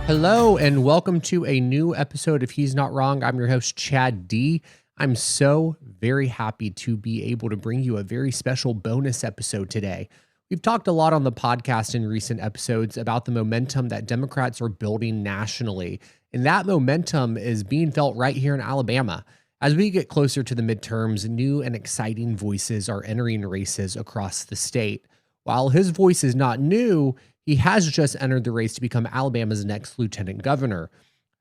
Hello, and welcome to a new episode of He's Not Wrong. I'm your host, Chad D. I'm so very happy to be able to bring you a very special bonus episode today. We've talked a lot on the podcast in recent episodes about the momentum that Democrats are building nationally, and that momentum is being felt right here in Alabama. As we get closer to the midterms, new and exciting voices are entering races across the state. While his voice is not new, he has just entered the race to become Alabama's next lieutenant governor.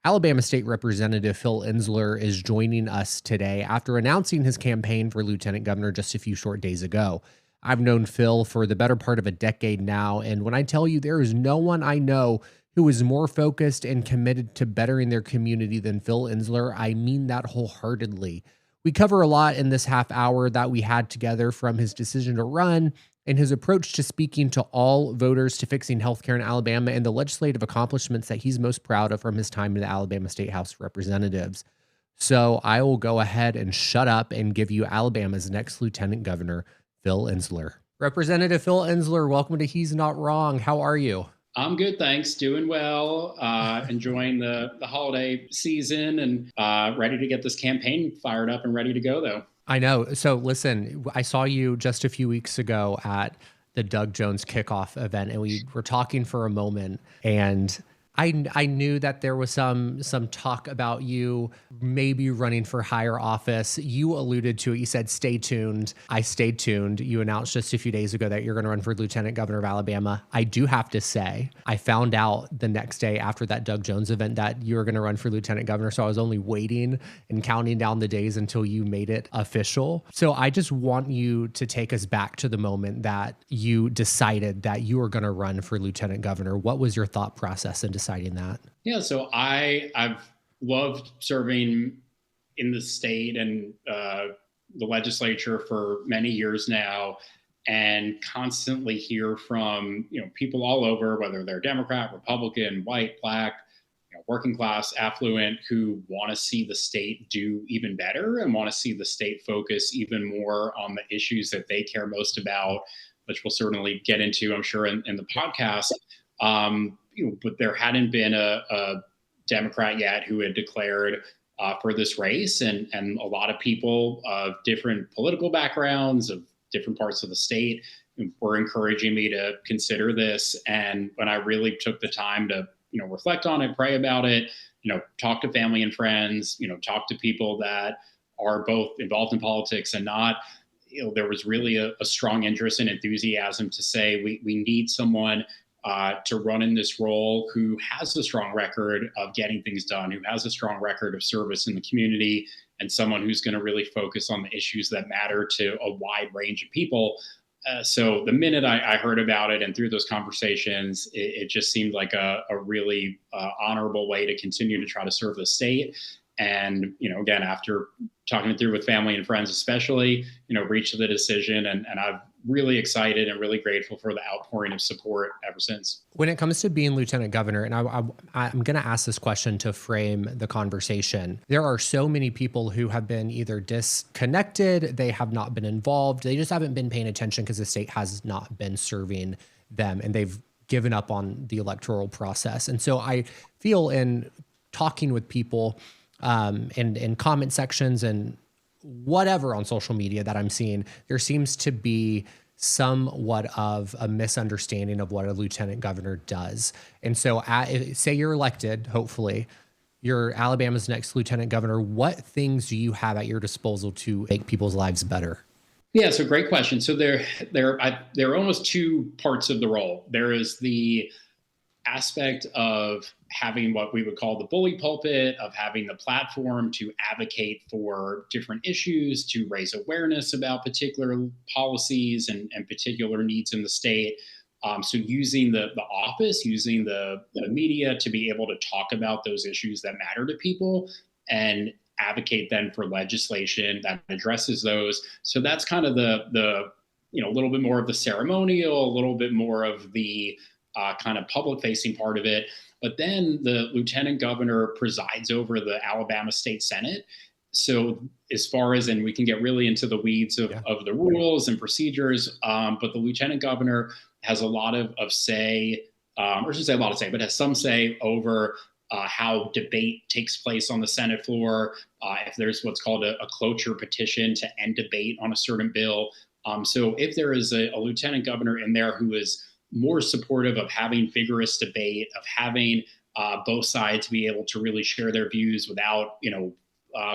Alabama State Representative Phil Ensler is joining us today after announcing his campaign for lieutenant governor just a few short days ago. I've known Phil for the better part of a decade now, and when I tell you there is no one I know who is more focused and committed to bettering their community than Phil Ensler, I mean that wholeheartedly. We cover a lot in this half hour that we had together, from his decision to run and his approach to speaking to all voters, to fixing healthcare in Alabama, and the legislative accomplishments that he's most proud of from his time in the Alabama State House of Representatives. So I will go ahead and shut up and give you Alabama's next lieutenant governor, Phil Ensler. Representative Phil Ensler, welcome to He's Not Wrong. How are you? I'm good, thanks. Doing well. Enjoying the holiday season and ready to get this campaign fired up and ready to go, though. I know. So listen, I saw you just a few weeks ago at the Doug Jones kickoff event, and we were talking for a moment, and I knew that there was some talk about you maybe running for higher office. You alluded to it. You said, stay tuned. I stayed tuned. You announced just a few days ago that you're going to run for lieutenant governor of Alabama. I do have to say, I found out the next day after that Doug Jones event that you were going to run for lieutenant governor. So I was only waiting and counting down the days until you made it official. So I just want you to take us back to the moment that you decided that you were going to run for lieutenant governor. What was your thought process in deciding that? Yeah, so I've loved serving in the state and the legislature for many years now, and constantly hear from people all over, whether they're Democrat, Republican, white, black, working class, affluent, who want to see the state do even better and want to see the state focus even more on the issues that they care most about, which we'll certainly get into, I'm sure, in the podcast. But there hadn't been a Democrat yet who had declared for this race, and a lot of people of different political backgrounds, of different parts of the state, were encouraging me to consider this. And when I really took the time to reflect on it, pray about it, talk to family and friends, talk to people that are both involved in politics and not, there was really a strong interest and enthusiasm to say we need someone to run in this role who has a strong record of getting things done, who has a strong record of service in the community, and someone who's going to really focus on the issues that matter to a wide range of people. So the minute I heard about it and through those conversations, it just seemed like a really honorable way to continue to try to serve the state. And, again, after talking it through with family and friends, especially, reached the decision, and I'm really excited and really grateful for the outpouring of support ever since. When it comes to being lieutenant governor, and I'm going to ask this question to frame the conversation, there are so many people who have been either disconnected, they have not been involved, they just haven't been paying attention because the state has not been serving them, and they've given up on the electoral process. And so I feel, in talking with people and in comment sections and whatever on social media that I'm seeing, there seems to be somewhat of a misunderstanding of what a lieutenant governor does. And so say you're elected, hopefully, you're Alabama's next lieutenant governor. What things do you have at your disposal to make people's lives better? Yeah, so great question. So there are almost two parts of the role. There is the aspect of having what we would call the bully pulpit, of having the platform to advocate for different issues, to raise awareness about particular policies and particular needs in the state. So using the office, using the media to be able to talk about those issues that matter to people and advocate then for legislation that addresses those. So that's kind of the a little bit more of the ceremonial, a little bit more of the kind of public-facing part of it. But then the lieutenant governor presides over the Alabama State Senate. So as far as, and we can get really into the weeds of the rules and procedures, but the lieutenant governor has a lot of say or I should say a lot of say, but has some say over how debate takes place on the Senate floor, if there's what's called a cloture petition to end debate on a certain bill. So if there is a lieutenant governor in there who is more supportive of having vigorous debate, of having both sides be able to really share their views without,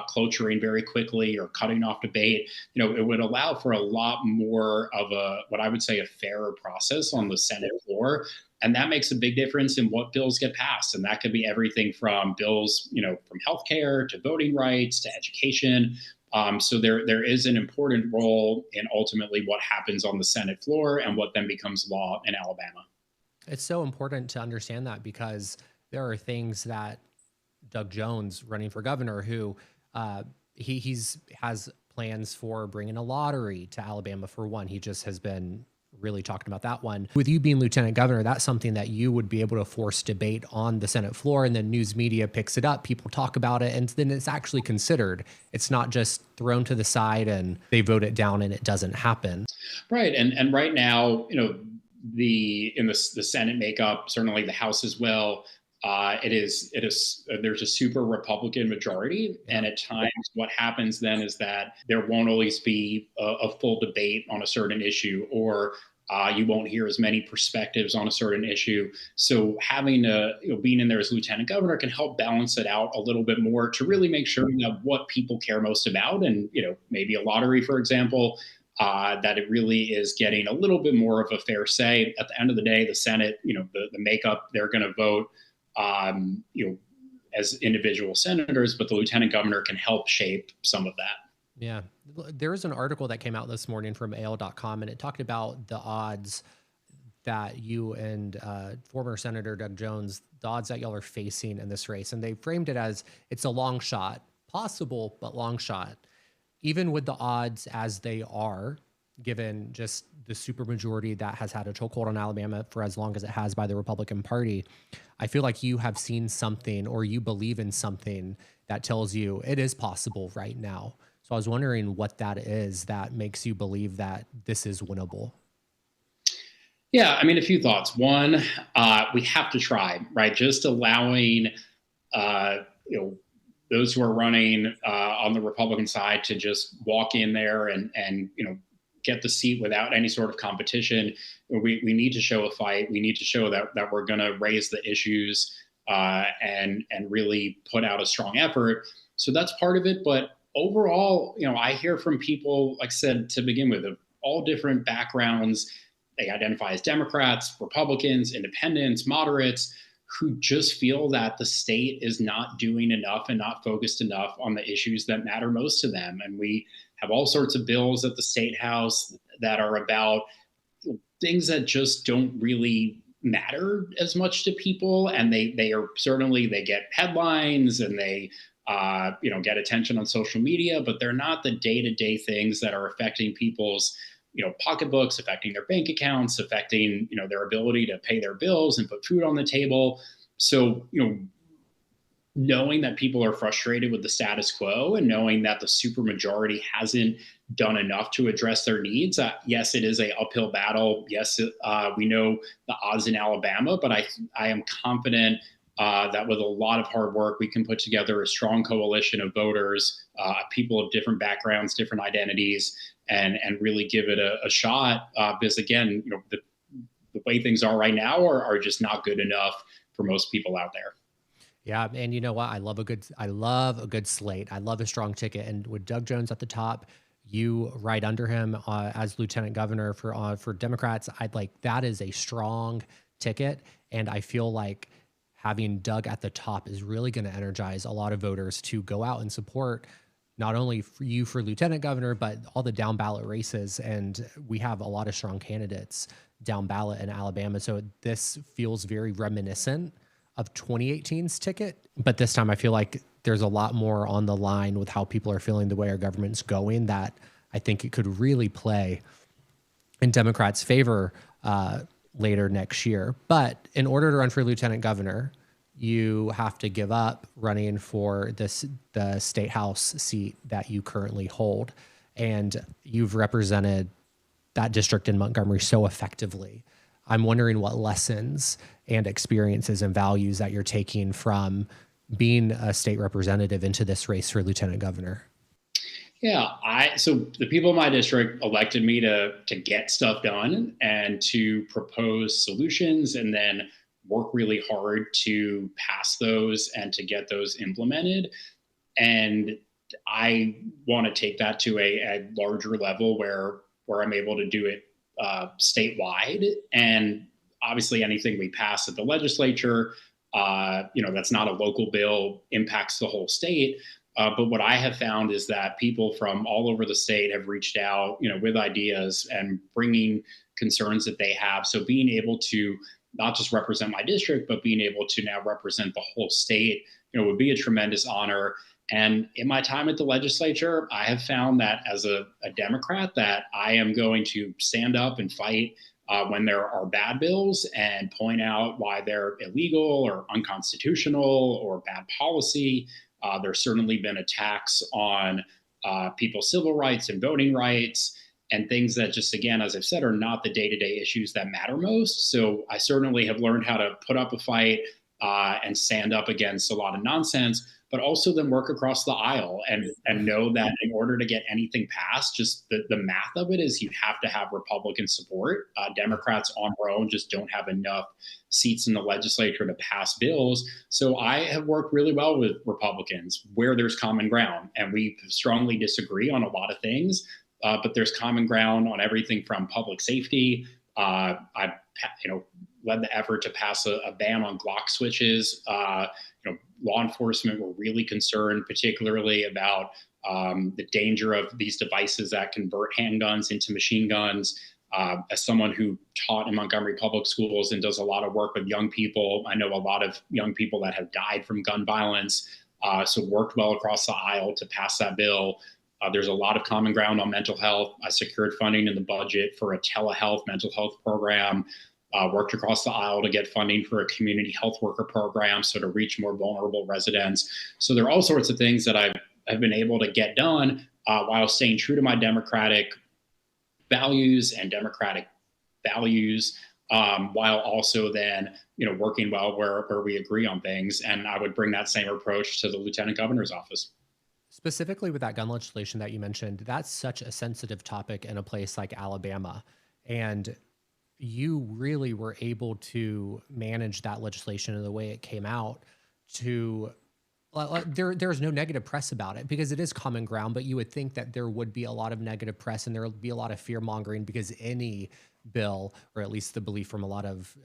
cloturing very quickly or cutting off debate, it would allow for a lot more of what I would say a fairer process on the Senate floor. And that makes a big difference in what bills get passed. And that could be everything from bills, from healthcare to voting rights to education. So there is an important role in ultimately what happens on the Senate floor and what then becomes law in Alabama. It's so important to understand that because there are things that Doug Jones running for governor, who he's has plans for bringing a lottery to Alabama for one. He just has been really talking about that one. With you being lieutenant governor, that's something that you would be able to force debate on the Senate floor, and then news media picks it up, people talk about it, and then it's actually considered. It's not just thrown to the side and they vote it down and it doesn't happen. Right. And right now, the Senate makeup, certainly the House as well, it is there's a super Republican majority, and at times what happens then is that there won't always be a full debate on a certain issue, or you won't hear as many perspectives on a certain issue. So having being in there as lieutenant governor can help balance it out a little bit more to really make sure that what people care most about, and maybe a lottery, for example, that it really is getting a little bit more of a fair say. At the end of the day, the Senate, the makeup, they're going to vote as individual senators, but the lieutenant governor can help shape some of that. Yeah. There is an article that came out this morning from AL.com, and it talked about the odds that you and former Senator Doug Jones, the odds that y'all are facing in this race. And they framed it as it's a long shot, possible, but long shot. Even with the odds as they are, given just the supermajority that has had a chokehold on Alabama for as long as it has by the Republican Party, I feel like you have seen something, or you believe in something that tells you it is possible right now. So I was wondering what that is that makes you believe that this is winnable. Yeah, I mean, a few thoughts. One, we have to try, right? Just allowing, those who are running on the Republican side to just walk in there and get the seat without any sort of competition. We need to show a fight. We need to show that we're going to raise the issues and really put out a strong effort. So that's part of it. But overall, I hear from people, like I said, to begin with, of all different backgrounds. They identify as Democrats, Republicans, independents, moderates, who just feel that the state is not doing enough and not focused enough on the issues that matter most to them. And we have all sorts of bills at the State House that are about things that just don't really matter as much to people. And they are certainly, they get headlines and they get attention on social media, but they're not the day-to-day things that are affecting people's pocketbooks, affecting their bank accounts, affecting their ability to pay their bills and put food on the table. So knowing that people are frustrated with the status quo and knowing that the supermajority hasn't done enough to address their needs. Yes, it is an uphill battle. Yes, we know the odds in Alabama, but I am confident that with a lot of hard work, we can put together a strong coalition of voters, people of different backgrounds, different identities, and really give it a shot. Because again, the way things are right now are just not good enough for most people out there. Yeah, and you know what? I love a good slate. I love a strong ticket. And with Doug Jones at the top, you right under him as lieutenant governor for Democrats, that is a strong ticket. And I feel like having Doug at the top is really going to energize a lot of voters to go out and support not only for you for lieutenant governor, but all the down ballot races. And we have a lot of strong candidates down ballot in Alabama. So this feels very reminiscent of 2018's ticket. But this time I feel like there's a lot more on the line with how people are feeling the way our government's going, that I think it could really play in Democrats' favor later next year. But in order to run for lieutenant governor, you have to give up running for the state house seat that you currently hold. And you've represented that district in Montgomery so effectively. I'm wondering what lessons and experiences and values that you're taking from being a state representative into this race for lieutenant governor. Yeah, so the people in my district elected me to get stuff done and to propose solutions and then work really hard to pass those and to get those implemented. And I want to take that to a larger level where I'm able to do it statewide. And obviously, anything we pass at the legislature, that's not a local bill, impacts the whole state. But what I have found is that people from all over the state have reached out, with ideas and bringing concerns that they have. So being able to not just represent my district, but being able to now represent the whole state, would be a tremendous honor. And in my time at the legislature, I have found that as a Democrat, that I am going to stand up and fight when there are bad bills and point out why they're illegal or unconstitutional or bad policy. There's certainly been attacks on people's civil rights and voting rights and things that just, again, as I've said, are not the day-to-day issues that matter most. So I certainly have learned how to put up a fight and stand up against a lot of nonsense, but also then work across the aisle and know that in order to get anything passed, just the math of it is you have to have Republican support. Democrats on their own just don't have enough seats in the legislature to pass bills. So I have worked really well with Republicans where there's common ground, and we strongly disagree on a lot of things, but there's common ground on everything from public safety. I led the effort to pass a ban on Glock switches. Law enforcement were really concerned, particularly about the danger of these devices that convert handguns into machine guns. As someone who taught in Montgomery Public Schools and does a lot of work with young people, I know a lot of young people that have died from gun violence. So worked well across the aisle to pass that bill. There's a lot of common ground on mental health. I secured funding in the budget for a telehealth mental health program. Worked across the aisle to get funding for a community health worker program, so to reach more vulnerable residents. So there are all sorts of things that I've been able to get done while staying true to my democratic values and democratic values, while also then working well where we agree on things. And I would bring that same approach to the lieutenant governor's office. Specifically with that gun legislation that you mentioned, that's such a sensitive topic in a place like Alabama. And you really were able to manage that legislation in the way it came out to there's no negative press about it because it is common ground, but you would think that there would be a lot of negative press and there would be a lot of fear mongering because any bill, or at least the belief from a lot of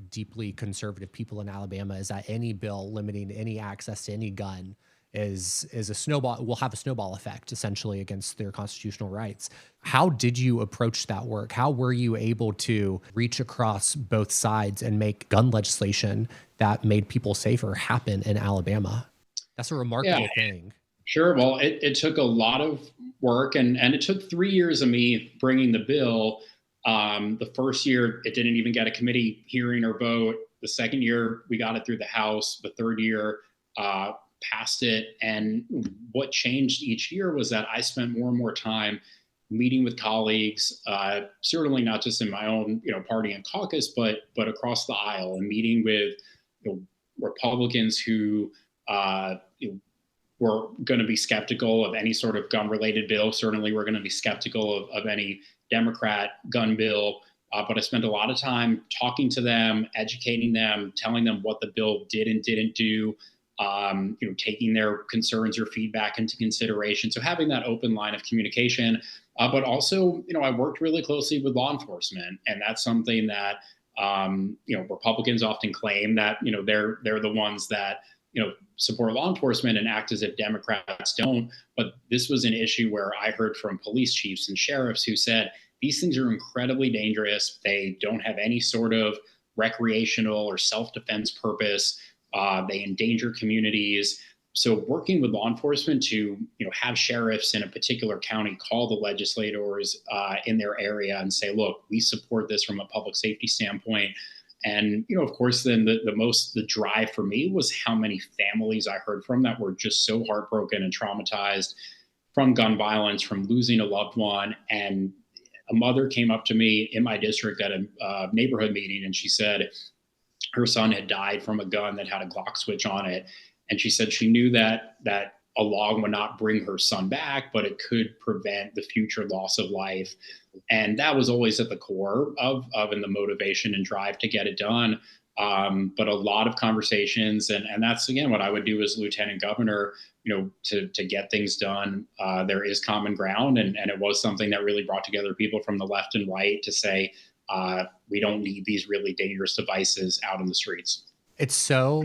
deeply conservative people in Alabama, is that any bill limiting any access to any gun is a snowball, will have a snowball effect essentially against their constitutional rights. How did you approach that work? How were you able to reach across both sides and make gun legislation that made people safer happen in Alabama? That's a remarkable thing. Sure. Well, it took a lot of work and it took 3 years of me bringing the bill. The first year, it didn't even get a committee hearing or vote. The second year, we got it through the House. The third year, passed it. And what changed each year was that I spent more and more time meeting with colleagues, certainly not just in my own party and caucus, but across the aisle, and meeting with Republicans who were going to be skeptical of any sort of gun-related bill. Certainly, we're going to be skeptical of any Democrat gun bill. But I spent a lot of time talking to them, educating them, telling them what the bill did and didn't do. Taking their concerns or feedback into consideration. So having that open line of communication, but also, I worked really closely with law enforcement, and that's something that, Republicans often claim that, they're the ones that, support law enforcement and act as if Democrats don't. But this was an issue where I heard from police chiefs and sheriffs who said, these things are incredibly dangerous. They don't have any sort of recreational or self-defense purpose. They endanger communities. So working with law enforcement to, have sheriffs in a particular county call the legislators in their area and say, look, we support this from a public safety standpoint. And, of course, then the drive for me was how many families I heard from that were just so heartbroken and traumatized from gun violence, from losing a loved one. And a mother came up to me in my district at a neighborhood meeting, and she said her son had died from a gun that had a Glock switch on it. And she said she knew that a law would not bring her son back, but it could prevent the future loss of life. And that was always at the core of and the motivation and drive to get it done. But a lot of conversations, and that's again what I would do as lieutenant governor, to get things done. There is common ground, and it was something that really brought together people from the left and right to say, we don't need these really dangerous devices out in the streets. It's so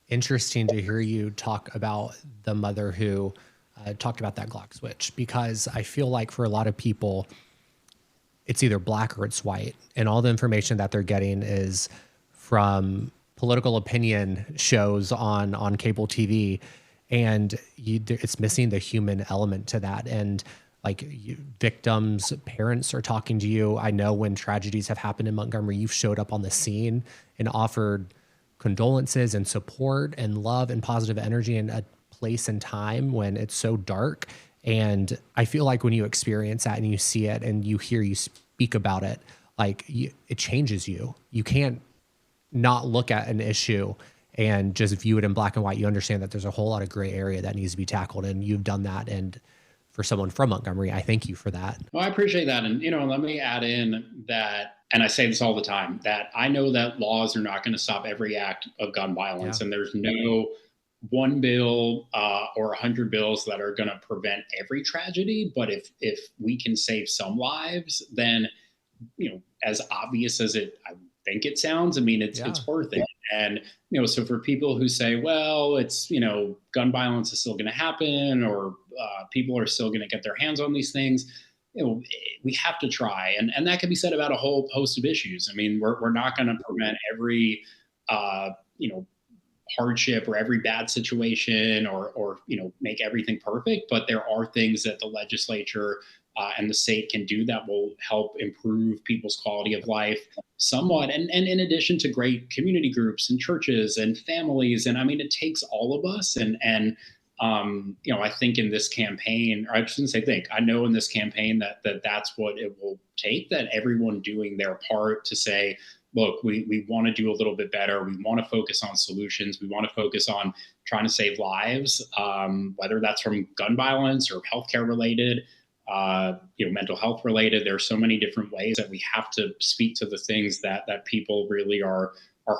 interesting to hear you talk about the mother who talked about that Glock switch, because I feel like for a lot of people, it's either black or it's white. And all the information that they're getting is from political opinion shows on cable TV. And it's missing the human element to that. And like victims, parents are talking to you. I know when tragedies have happened in Montgomery, you've showed up on the scene and offered condolences and support and love and positive energy in a place and time when it's so dark. And I feel like when you experience that and you see it and you hear you speak about it, like it changes you. You can't not look at an issue and just view it in black and white. You understand that there's a whole lot of gray area that needs to be tackled, and you've done that. And for someone from Montgomery, I thank you for that. Well, I appreciate that. And, let me add in that, and I say this all the time, that I know that laws are not going to stop every act of gun violence. Yeah. And there's no one bill or 100 bills that are going to prevent every tragedy. But if we can save some lives, then, as obvious as I think it sounds, I mean, it's worth it. And, so for people who say, well, it's, gun violence is still going to happen, or people are still going to get their hands on these things, we have to try. And that can be said about a whole host of issues. I mean, we're not going to prevent every, hardship or every bad situation or make everything perfect, but there are things that the legislature and the state can do that will help improve people's quality of life somewhat. And in addition to great community groups and churches and families. And I mean, it takes all of us. And I think in this campaign, or I shouldn't say think, I know in this campaign that's what it will take, that everyone doing their part to say, look, we want to do a little bit better. We want to focus on solutions. We want to focus on trying to save lives, whether that's from gun violence or healthcare related, mental health related. There are so many different ways that we have to speak to the things that people really are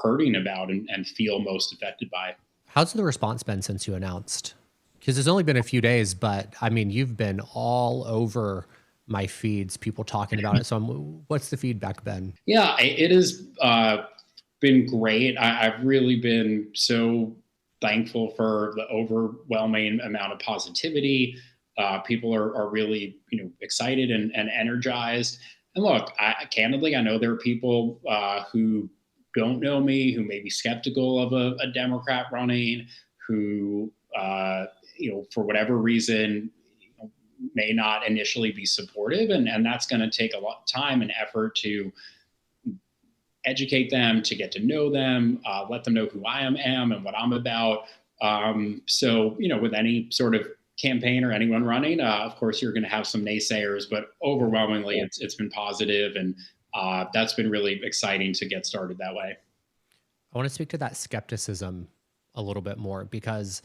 hurting about and feel most affected by. How's the response been since you announced? Because it's only been a few days, but I mean, you've been all over my feeds, people talking about it. So what's the feedback been? Yeah, it has been great. I've really been so thankful for the overwhelming amount of positivity. People are really, excited and energized. And look, candidly, I know there are people who don't know me, who may be skeptical of a Democrat running, who, for whatever reason, may not initially be supportive. And that's going to take a lot of time and effort to educate them, to get to know them, let them know who I am and what I'm about. So, with any sort of campaign or anyone running, of course, you're going to have some naysayers, but overwhelmingly it's been positive, and that's been really exciting to get started that way. I want to speak to that skepticism a little bit more, because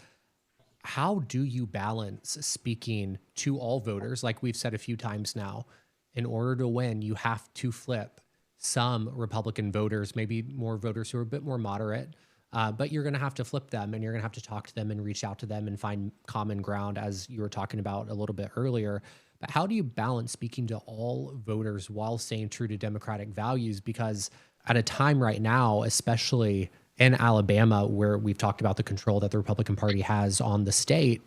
how do you balance speaking to all voters? Like we've said a few times now, in order to win, you have to flip some Republican voters, maybe more voters who are a bit more moderate, but you're going to have to flip them, and you're going to have to talk to them and reach out to them and find common ground, as you were talking about a little bit earlier. But how do you balance speaking to all voters while staying true to Democratic values? Because at a time right now, especially in Alabama, where we've talked about the control that the Republican Party has on the state,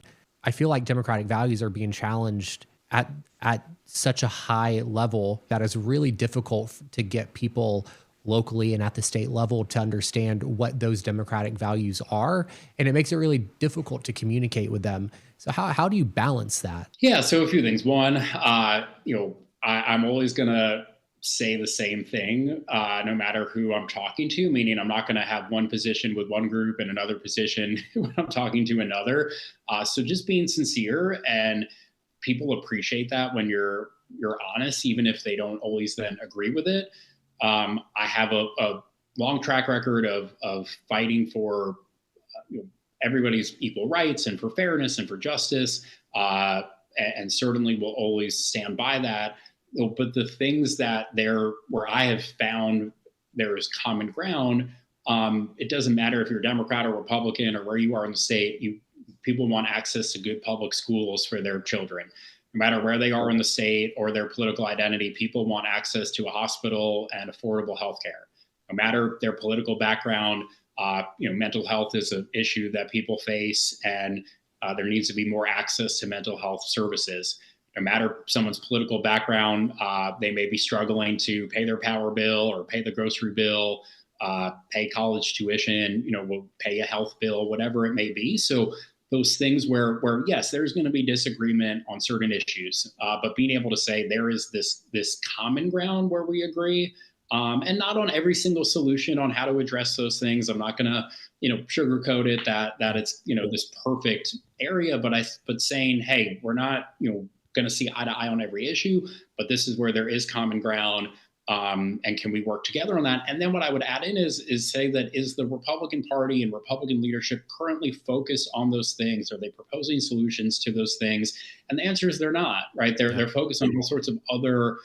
I feel like Democratic values are being challenged at such a high level that is really difficult to get people locally and at the state level to understand what those Democratic values are. And it makes it really difficult to communicate with them. So how do you balance that? Yeah, so a few things. One, I'm always going to say the same thing, no matter who I'm talking to, meaning I'm not going to have one position with one group and another position when I'm talking to another. So just being sincere, and people appreciate that when you're you're honest, even if they don't always then agree with it. I have a long track record of fighting for everybody's equal rights and for fairness and for justice, and certainly will always stand by that. But the things that where I have found there is common ground, it doesn't matter if you're Democrat or Republican or where you are in the state. People want access to good public schools for their children. No matter where they are in the state or their political identity, people want access to a hospital and affordable health care. No matter their political background, mental health is an issue that people face, and there needs to be more access to mental health services. No matter someone's political background, they may be struggling to pay their power bill or pay the grocery bill, pay college tuition, will pay a health bill, whatever it may be. So those things where yes, there's going to be disagreement on certain issues, but being able to say there is this common ground where we agree, and not on every single solution on how to address those things. I'm not going to sugarcoat it that it's this perfect area, but saying, hey, we're not going to see eye to eye on every issue, but this is where there is common ground. And can we work together on that? And then what I would add in is say that is the Republican Party and Republican leadership currently focused on those things? Are they proposing solutions to those things? And the answer is they're not, right? They're focused on all sorts of other,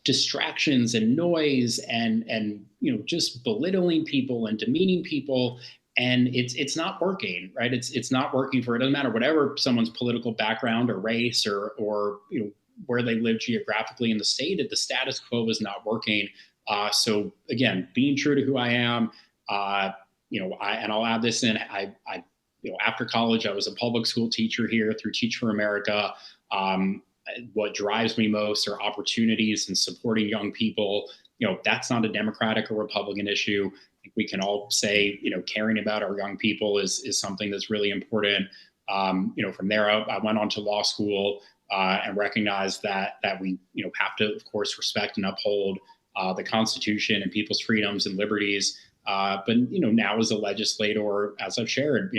distractions and noise and just belittling people and demeaning people. And it's not working, right? It's not working for, it doesn't matter whatever someone's political background or race or where they live geographically in the state. The status quo is not working. So again, being true to who I am, and I'll add this in. I after college, I was a public school teacher here through Teach for America. What drives me most are opportunities and supporting young people. That's not a Democratic or Republican issue. I think we can all say, caring about our young people is something that's really important. From there, I went on to law school. And recognize that we have to, of course, respect and uphold the Constitution and people's freedoms and liberties. But now as a legislator, as I've shared,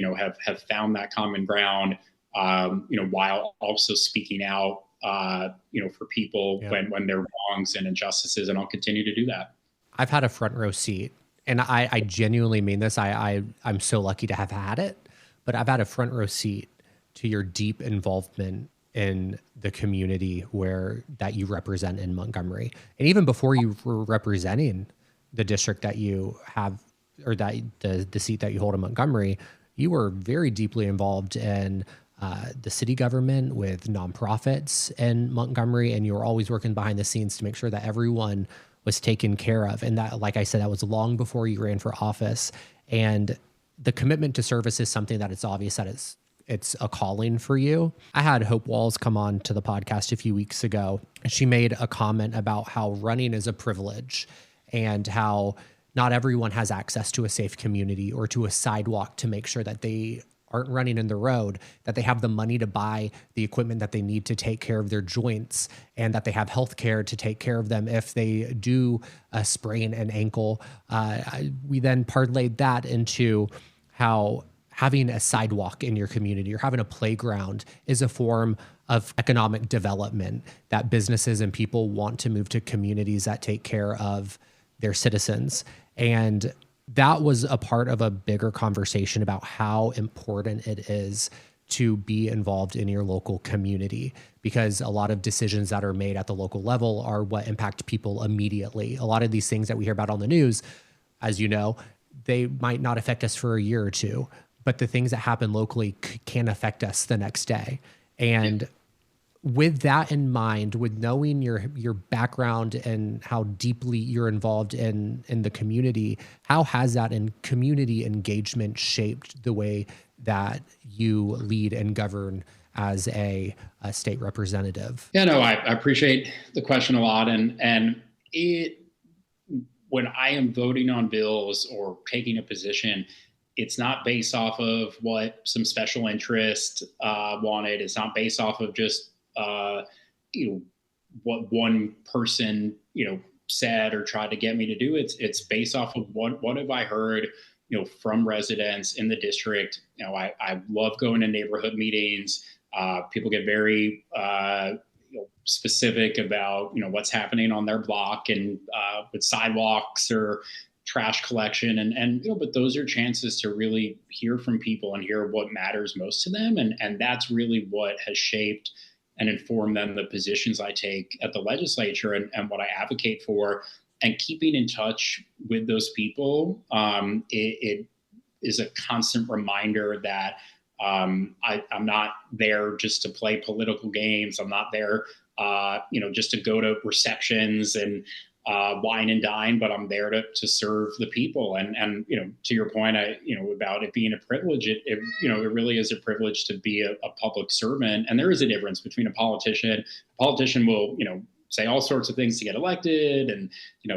have found that common ground. While also speaking out, for people when there are wrongs and injustices, and I'll continue to do that. I've had a front row seat, and I genuinely mean this. I'm so lucky to have had it, but I've had a front row seat to your deep involvement in the community that you represent in Montgomery. And even before you were representing the district that you have, or that the seat that you hold in Montgomery, you were very deeply involved in the city government with nonprofits in Montgomery. And you were always working behind the scenes to make sure that everyone was taken care of. And that, like I said, that was long before you ran for office. And the commitment to service is something that it's obvious that it's a calling for you. I had Hope Walls come on to the podcast a few weeks ago, and she made a comment about how running is a privilege and how not everyone has access to a safe community or to a sidewalk to make sure that they aren't running in the road, that they have the money to buy the equipment that they need to take care of their joints, and that they have health care to take care of them if they do sprain an ankle. We then parlayed that into how having a sidewalk in your community or having a playground is a form of economic development, that businesses and people want to move to communities that take care of their citizens. And that was a part of a bigger conversation about how important it is to be involved in your local community, because a lot of decisions that are made at the local level are what impact people immediately. A lot of these things that we hear about on the news, as you know, they might not affect us for a year or two, but the things that happen locally can affect us the next day. And with that in mind, with knowing your background and how deeply you're involved in the community, how has that in community engagement shaped the way that you lead and govern as a state representative? Yeah, no, I appreciate the question a lot. And when I am voting on bills or taking a position, it's not based off of what some special interest wanted. It's not based off of just what one person said or tried to get me to do. It's based off of what have I heard from residents in the district. I love going to neighborhood meetings. People get very specific about, what's happening on their block and with sidewalks or trash collection. But those are chances to really hear from people and hear what matters most to them. And that's really what has shaped and informed then the positions I take at the legislature and what I advocate for. And keeping in touch with those people, it is a constant reminder that I'm not there just to play political games. I'm not there, just to go to receptions and wine and dine, but I'm there to serve the people. And to your point, about it being a privilege, it really is a privilege to be a public servant. And there is a difference between a politician. A politician will, say all sorts of things to get elected and,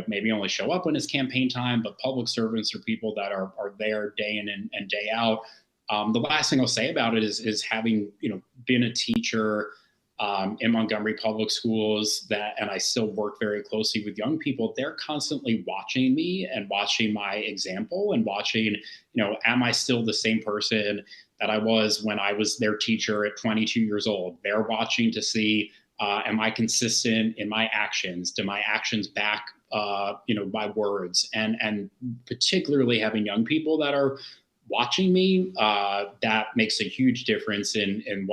maybe only show up when it's campaign time, but public servants are people that are there day in and day out. The last thing I'll say about it is having, been a teacher in Montgomery Public Schools and I still work very closely with young people. They're constantly watching me and watching my example and watching, am I still the same person that I was when I was their teacher at 22 years old? They're watching to see, am I consistent in my actions? Do my actions back, my words? And particularly having young people that are watching me, that makes a huge difference in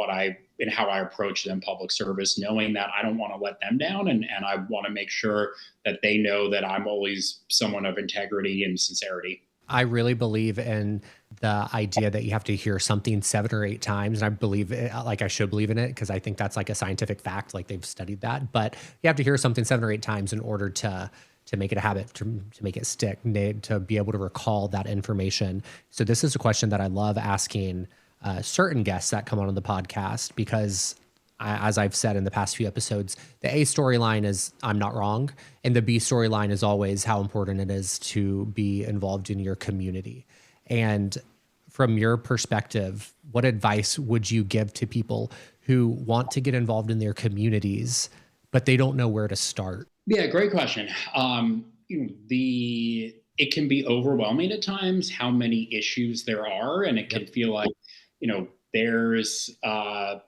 how I approach them public service, knowing that I don't want to let them down. And I want to make sure that they know that I'm always someone of integrity and sincerity. I really believe in the idea that you have to hear something 7 or 8 times. And I believe it, like I should believe in it, because I think that's like a scientific fact, like they've studied that. But you have to hear something 7 or 8 times in order to make it a habit, to make it stick, to be able to recall that information. So this is a question that I love asking certain guests that come on the podcast, because as I've said in the past few episodes, the A storyline is I'm not wrong. And the B storyline is always how important it is to be involved in your community. And from your perspective, what advice would you give to people who want to get involved in their communities, but they don't know where to start? Yeah, great question. It can be overwhelming at times how many issues there are, and it can feel like, there's a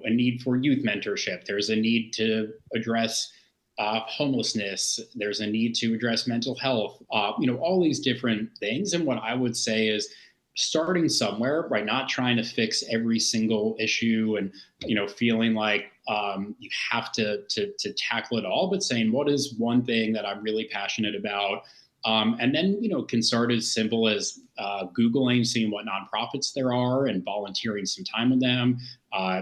need for youth mentorship. There's a need to address homelessness. There's a need to address mental health. All these different things. And what I would say is starting somewhere, right? Not trying to fix every single issue and feeling like you have to tackle it all, but saying what is one thing that I'm really passionate about. And then, can start as simple as Googling, seeing what nonprofits there are and volunteering some time with them.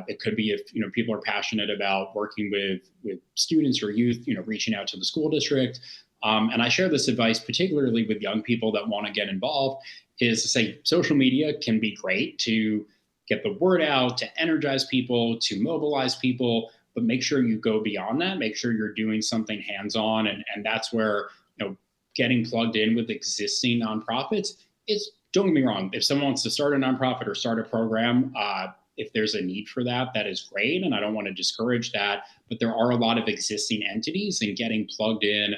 It could be if, people are passionate about working with students or youth, reaching out to the school district. And I share this advice, particularly with young people that want to get involved, is to say social media can be great to get the word out, to energize people, to mobilize people, but make sure you go beyond that. Make sure you're doing something hands-on. And that's where, getting plugged in with existing nonprofits is, don't get me wrong, if someone wants to start a nonprofit or start a program, if there's a need for that, that is great. And I don't want to discourage that, but there are a lot of existing entities, and getting plugged in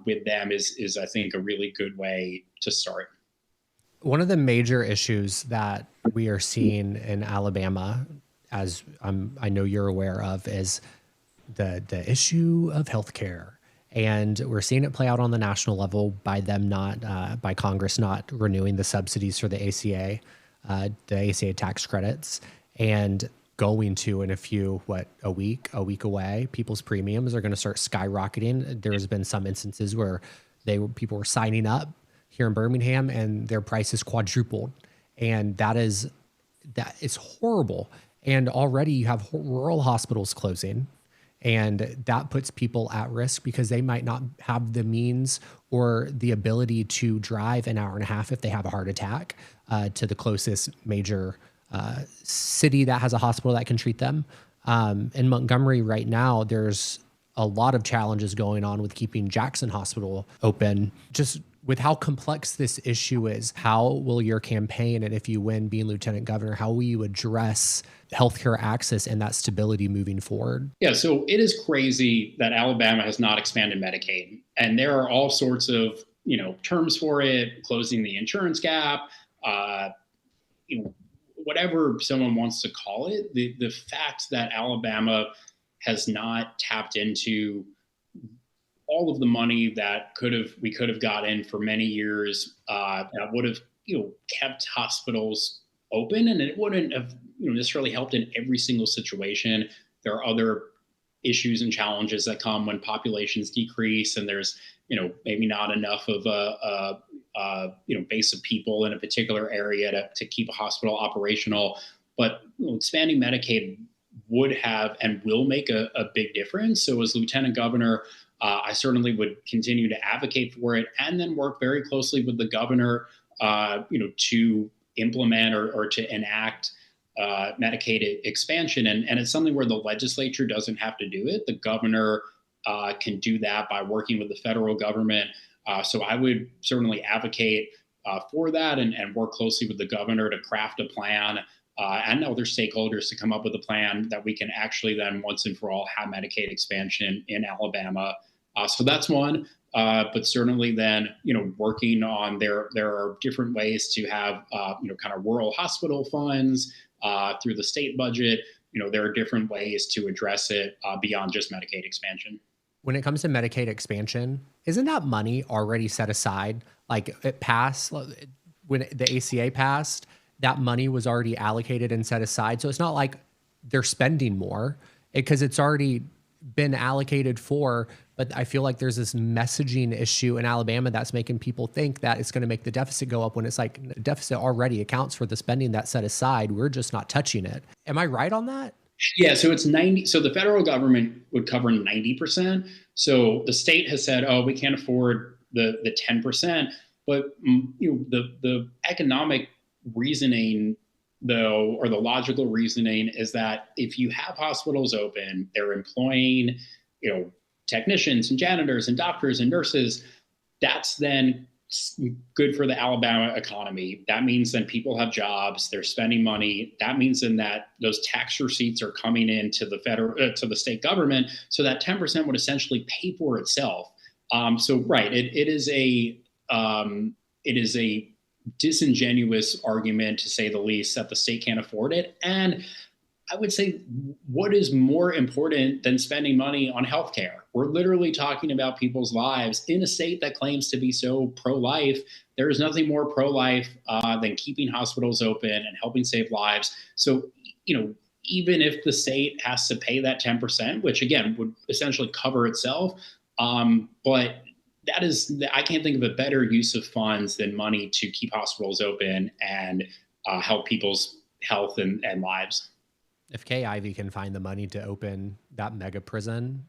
with them is, I think, a really good way to start. One of the major issues that we are seeing in Alabama, as I know you're aware of, is the issue of healthcare. And we're seeing it play out on the national level by Congress not renewing the subsidies for the ACA tax credits, and going to, in a week away, people's premiums are going to start skyrocketing. There's been some instances where people were signing up here in Birmingham and their prices quadrupled. And that is horrible. And already you have rural hospitals closing, and that puts people at risk because they might not have the means or the ability to drive an hour and a half if they have a heart attack to the closest major city that has a hospital that can treat them. In Montgomery right now, there's a lot of challenges going on with keeping Jackson Hospital open. Just with how complex this issue is, how will your campaign, and if you win being lieutenant governor, how will you address healthcare access and that stability moving forward? Yeah, so it is crazy that Alabama has not expanded Medicaid. And there are all sorts of, terms for it, closing the insurance gap, whatever someone wants to call it. The fact that Alabama has not tapped into all of the money that we could have gotten for many years, that would have kept hospitals open, and it wouldn't have necessarily helped in every single situation. There are other issues and challenges that come when populations decrease, and there's maybe not enough of a base of people in a particular area to keep a hospital operational. But expanding Medicaid would have and will make a big difference. So as lieutenant governor, I certainly would continue to advocate for it, and then work very closely with the governor, to implement or to enact Medicaid expansion. And it's something where the legislature doesn't have to do it. The governor can do that by working with the federal government. So I would certainly advocate for that, and work closely with the governor to craft a plan, and other stakeholders to come up with a plan that we can actually then once and for all have Medicaid expansion in Alabama. So that's one. But certainly then, working on there are different ways to have, kind of rural hospital funds through the state budget. There are different ways to address it beyond just Medicaid expansion. When it comes to Medicaid expansion, isn't that money already set aside? Like it passed when the ACA passed, that money was already allocated and set aside. So it's not like they're spending more because it's already been allocated for. But I feel like there's this messaging issue in Alabama that's making people think that it's going to make the deficit go up when it's like the deficit already accounts for the spending that's set aside. We're just not touching it. Am I right on that? Yeah, so it's 90. So the federal government would cover 90%. So the state has said, oh, we can't afford the 10%. But the economic reasoning, though, or the logical reasoning is that if you have hospitals open, they're employing, technicians and janitors and doctors and nurses, that's then good for the Alabama economy. That means then people have jobs, they're spending money. That means then that those tax receipts are coming into the to the state government. So that 10% would essentially pay for itself. So right, it is a disingenuous argument, to say the least, that the state can't afford it. And I would say, what is more important than spending money on healthcare? We're literally talking about people's lives in a state that claims to be so pro-life. There is nothing more pro-life than keeping hospitals open and helping save lives. So, even if the state has to pay that 10%, which again would essentially cover itself, but I can't think of a better use of funds than money to keep hospitals open and help people's health and lives. If Kay Ivey can find the money to open that mega prison,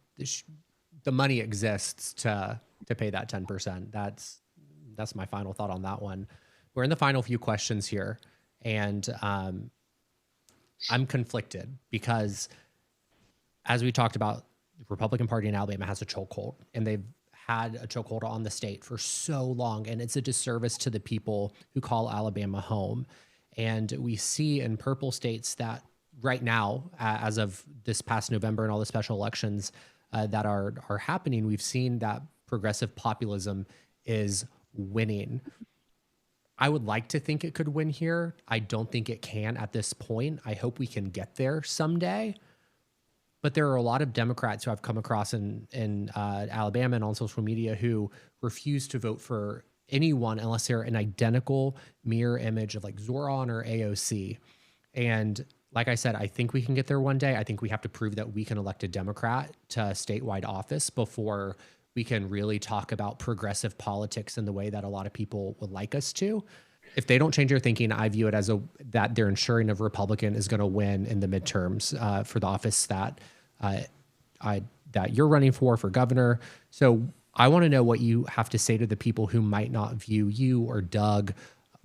the money exists to pay that 10%. That's my final thought on that one. We're in the final few questions here, and I'm conflicted because, as we talked about, the Republican Party in Alabama has a chokehold, and they've had a chokehold on the state for so long, and it's a disservice to the people who call Alabama home. And we see in purple states that right now, as of this past November and all the special elections that are happening, we've seen that progressive populism is winning. I would like to think it could win here. I don't think it can at this point. I hope we can get there someday. But there are a lot of Democrats who I've come across in Alabama and on social media who refuse to vote for anyone unless they're an identical mirror image of like Zoran or AOC. And like I said, I think we can get there one day. I think we have to prove that we can elect a Democrat to statewide office before we can really talk about progressive politics in the way that a lot of people would like us to. If they don't change their thinking, I view it as that they're ensuring a Republican is going to win in the midterms for the office that you're running for governor. So I want to know what you have to say to the people who might not view you or Doug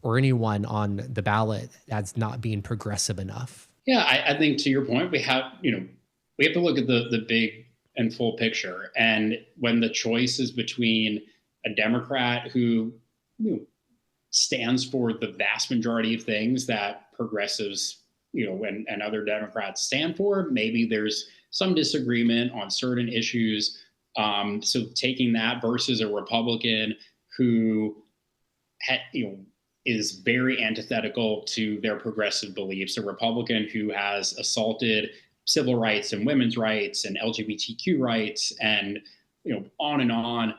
or anyone on the ballot as not being progressive enough. Yeah, I think to your point, we have to look at the big and full picture. And when the choice is between a Democrat who stands for the vast majority of things that progressives, and other Democrats stand for, maybe there's some disagreement on certain issues. So taking that versus a Republican who is very antithetical to their progressive beliefs, a Republican who has assaulted civil rights and women's rights and LGBTQ rights, and on and on.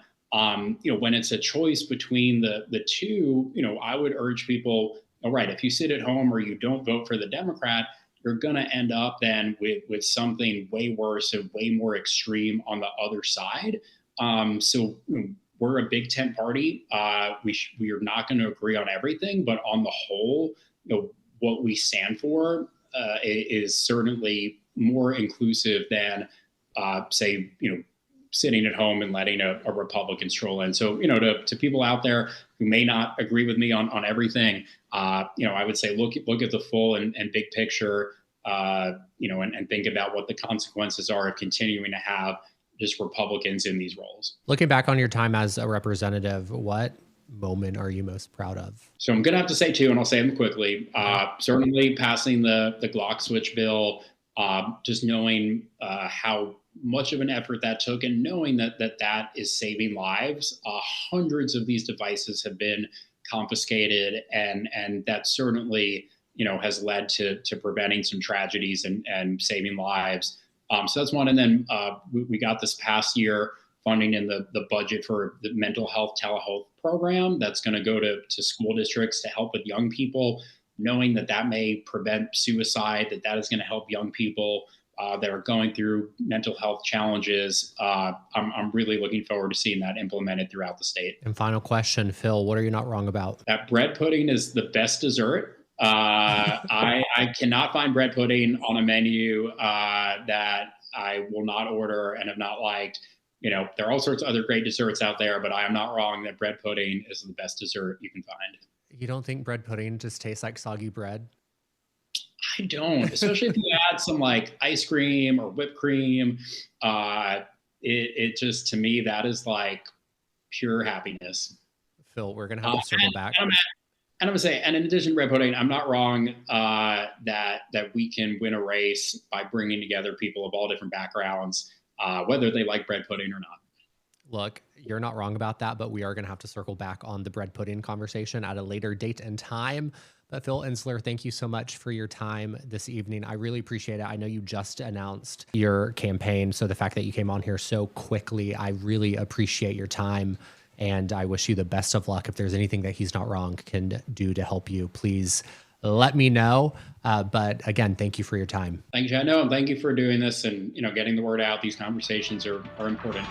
When it's a choice between the two, I would urge people, all right, if you sit at home or you don't vote for the Democrat, you're going to end up then with something way worse and way more extreme on the other side. So we're a big tent party. We are not going to agree on everything, but on the whole, what we stand for is certainly more inclusive than, say, sitting at home and letting a Republican stroll in. So, to people out there who may not agree with me on everything, I would say look at the full and big picture, and think about what the consequences are of continuing to have just Republicans in these roles. Looking back on your time as a representative, what moment are you most proud of? So I'm going to have to say two, and I'll say them quickly. Certainly passing the Glock switch bill, just knowing how much of an effort that took, and knowing that is saving lives. Hundreds of these devices have been confiscated, and that certainly has led to preventing some tragedies and saving lives. So that's one. And then we got this past year funding in the budget for the mental health telehealth program that's going to go to school districts to help with young people, knowing that may prevent suicide, that is going to help young people that are going through mental health challenges. I'm really looking forward to seeing that implemented throughout the state. And final question, Phil, what are you not wrong about? That bread pudding is the best dessert. I cannot find bread pudding on a menu that I will not order and have not liked. There are all sorts of other great desserts out there, but I am not wrong that bread pudding is the best dessert you can find. You don't think bread pudding just tastes like soggy bread? I don't, especially if you add some like ice cream or whipped cream. It just, to me, that is like pure happiness. Phil, we're going to have to circle back. And I'm going to say, and in addition to bread pudding, I'm not wrong that we can win a race by bringing together people of all different backgrounds, whether they like bread pudding or not. Look, you're not wrong about that, but we are going to have to circle back on the bread pudding conversation at a later date and time. But Phil Ensler, thank you so much for your time this evening. I really appreciate it. I know you just announced your campaign, so the fact that you came on here so quickly, I really appreciate your time. And I wish you the best of luck. If there's anything that He's Not Wrong can do to help you, please let me know. But again, thank you for your time. Thank you, Chad. No, and thank you for doing this and getting the word out. These conversations are important.